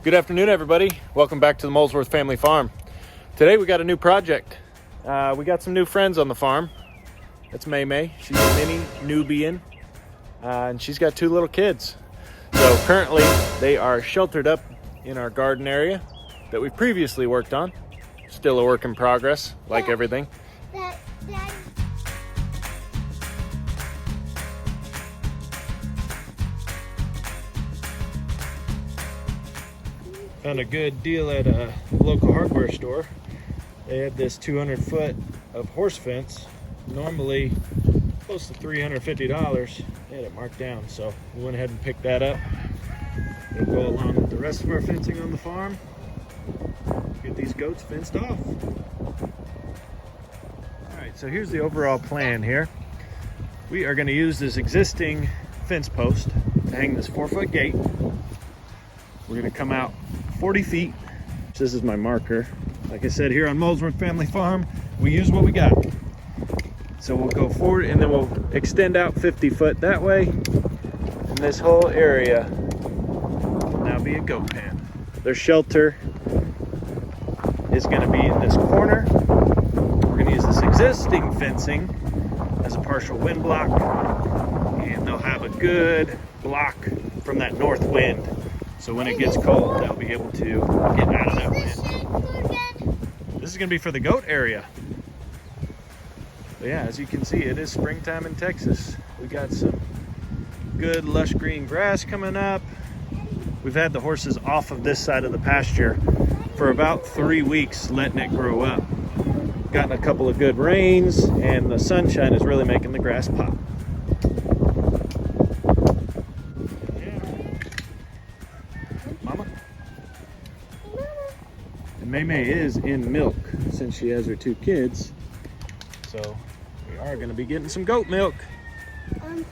Good afternoon, everybody. Welcome back to the Molesworth Family Farm. Today we got a new project. We got some new friends on the farm. That's May. She's a mini Nubian, and she's got two little kids. So currently they are sheltered up in our garden area that we previously worked on. Still a work in progress, like everything. Found a good deal at a local hardware store. They had this 200-foot of horse fence, normally close to $350. They had it marked down, so we went ahead and picked that up. It'll go along with the rest of our fencing on the farm. Get these goats fenced off. All right, so here's the overall plan here. We are going to use this existing fence post to hang this 4-foot gate. We're going to come out 40 feet. This is my marker. Like I said, here on Molesworth Family Farm, we use what we got. So we'll go forward and then we'll extend out 50 foot that way. And this whole area will now be a goat pen. Their shelter is going to be in this corner. We're going to use this existing fencing as a partial wind block. And they'll have a good block from that north wind. So when it gets cold, they'll be able to get out of that wind. This is going to be for the goat area. But yeah, as you can see, it is springtime in Texas. We got some good lush green grass coming up. We've had the horses off of this side of the pasture for about 3 weeks, letting it grow up. Gotten a couple of good rains, and the sunshine is really making the grass pop. May is in milk since she has her two kids, so we are going to be getting some goat milk.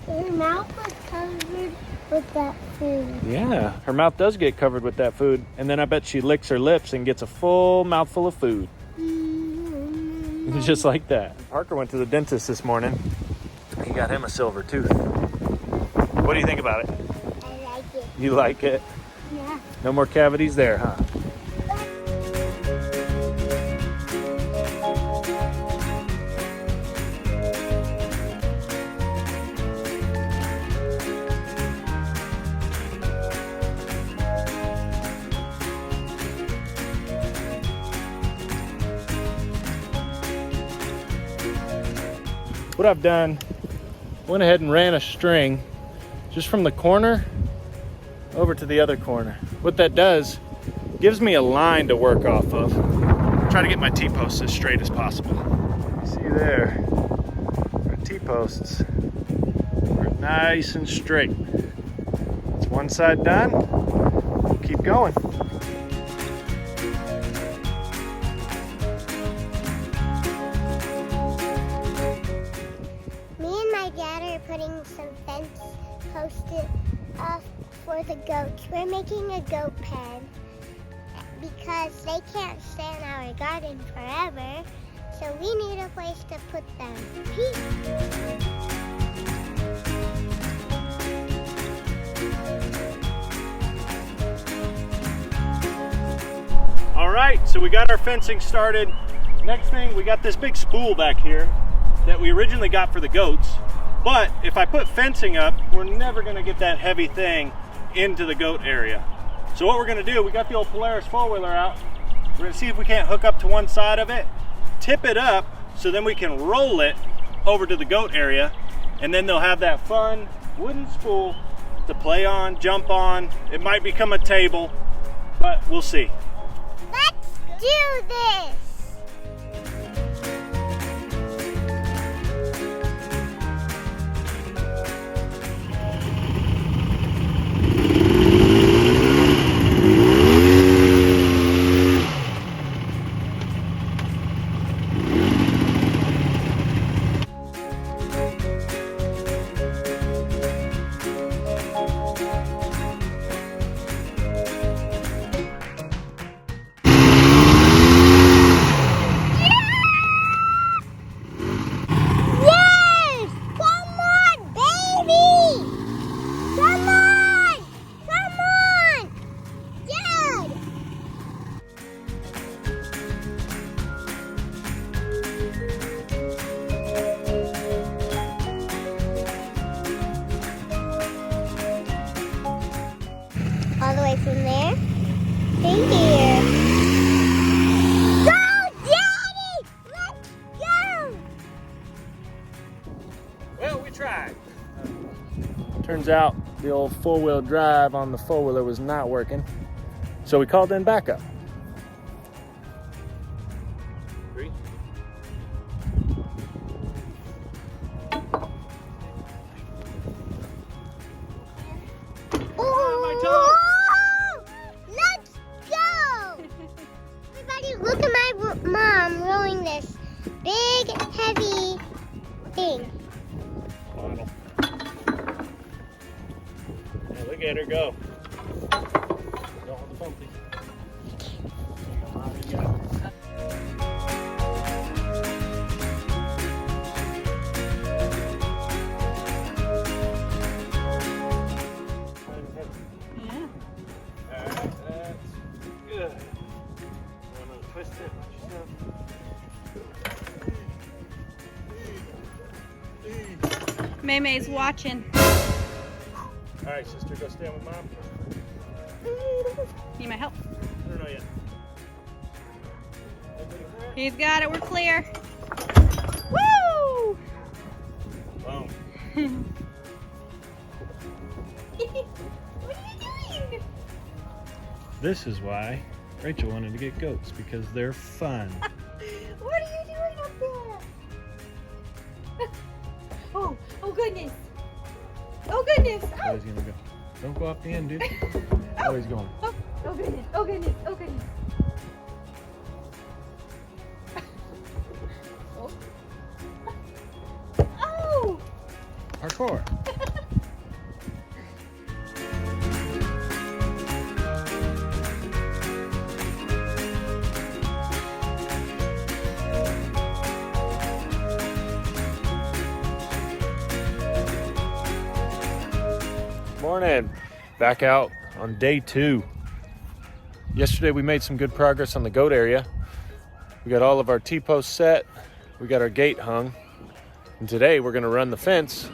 Her mouth was covered with that food. Yeah, her mouth does get covered with that food, and then I bet she licks her lips and gets a full mouthful of food. Just like that. Parker went to the dentist this morning. He got him a silver tooth. What do you think about it? I like it. You like it? Yeah. No more cavities there, huh? What I've done, went ahead and ran a string just from the corner over to the other corner. What that does, gives me a line to work off of. Try to get my T-posts as straight as possible. See there, our T-posts are nice and straight. It's one side done, we'll keep going. Putting some fence posted up for the goats. We're making a goat pen because they can't stay in our garden forever, so we need a place to put them. All right, so we got our fencing started. Next thing, we got this big spool back here that we originally got for the goats. But if I put fencing up, we're never gonna get that heavy thing into the goat area. So what we're gonna do, we got the old Polaris 4-wheeler out. We're gonna see if we can't hook up to one side of it, tip it up, so then we can roll it over to the goat area, and then they'll have that fun wooden spool to play on, jump on. It might become a table, but we'll see. Let's do this! in here. Go, Daddy! Let's go! Well, we tried. Turns out the old four-wheel drive on the four-wheeler was not working, so we called in backup. 3. Oh, let's go! Everybody, look at my mom rolling this big, heavy thing. Bottle. Yeah, look at her go. Don't hold the bumpy. Maymay's watching. All right, sister, go stand with mom. Need my help? I don't know yet. He's got it. We're clear. Woo! Boom. What are you doing? This is why Rachel wanted to get goats, because they're fun. What are you doing up there? Oh goodness. Oh goodness. Oh, Always gonna go. Don't go off the end, dude. Always going. oh goodness. Oh goodness. Oh goodness. Oh. Parkour. Morning. Back out on day 2. Yesterday we made some good progress on the goat area. We got all of our T-posts set. We got our gate hung. And today we're going to run the fence,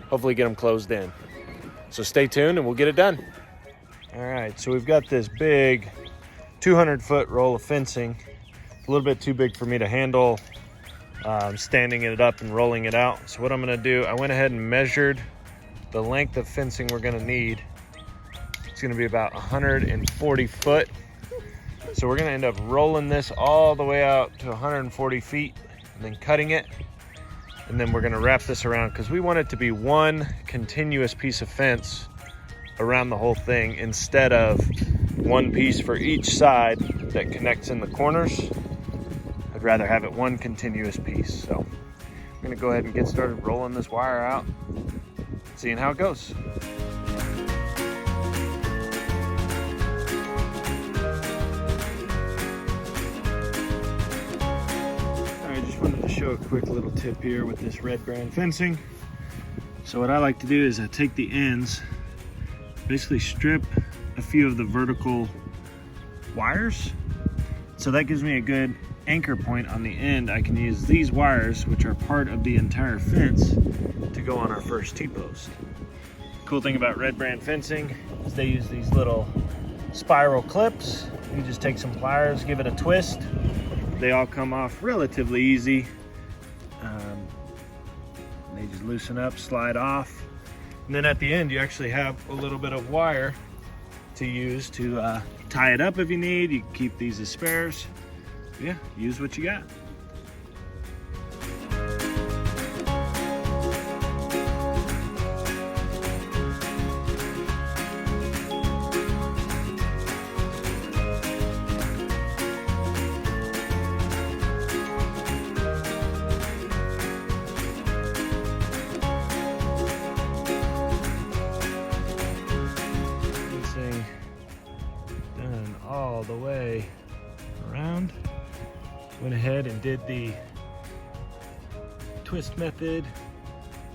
hopefully get them closed in. So stay tuned and we'll get it done. All right, so we've got this big 200-foot roll of fencing. It's a little bit too big for me to handle standing it up and rolling it out. So what I'm going to do, I went ahead and measured the length of fencing we're going to need. It's going to be about 140 foot. So we're going to end up rolling this all the way out to 140 feet and then cutting it. And then we're going to wrap this around because we want it to be one continuous piece of fence around the whole thing instead of one piece for each side that connects in the corners. I'd rather have it one continuous piece. So I'm going to go ahead and get started rolling this wire out, seeing how it goes. I just wanted to show a quick little tip here with this red brand fencing. So what I like to do is I take the ends, basically strip a few of the vertical wires. So that gives me a good anchor point on the end. I can use these wires, which are part of the entire fence, to go on our first T-post. Cool thing about red brand fencing is they use these little spiral clips. You just take some pliers, give it a twist. They all come off relatively easy. They just loosen up, slide off. And then at the end, you actually have a little bit of wire to use to tie it up if you need. You can keep these as spares. Yeah, use what you got. Fencing done all the way around. Went ahead and did the twist method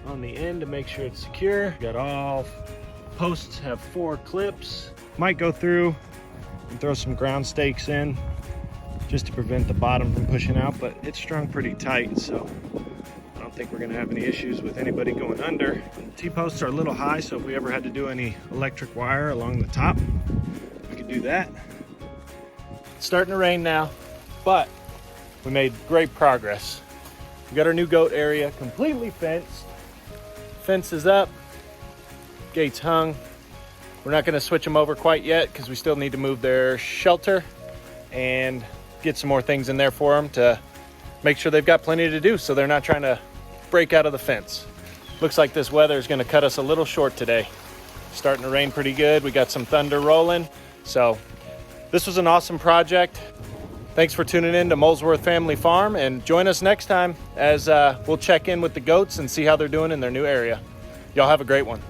on the end to make sure it's secure. Got all posts have 4 clips. Might go through and throw some ground stakes in just to prevent the bottom from pushing out, but it's strung pretty tight, so I don't think we're gonna have any issues with anybody going under. The T-posts are a little high, so if we ever had to do any electric wire along the top, we could do that. It's starting to rain now, but we made great progress. We got our new goat area completely fenced. Fence is up, gates hung. We're not gonna switch them over quite yet because we still need to move their shelter and get some more things in there for them to make sure they've got plenty to do so they're not trying to break out of the fence. Looks like this weather is gonna cut us a little short today. Starting to rain pretty good. We got some thunder rolling. So this was an awesome project. Thanks for tuning in to Molesworth Family Farm, and join us next time as we'll check in with the goats and see how they're doing in their new area. Y'all have a great one.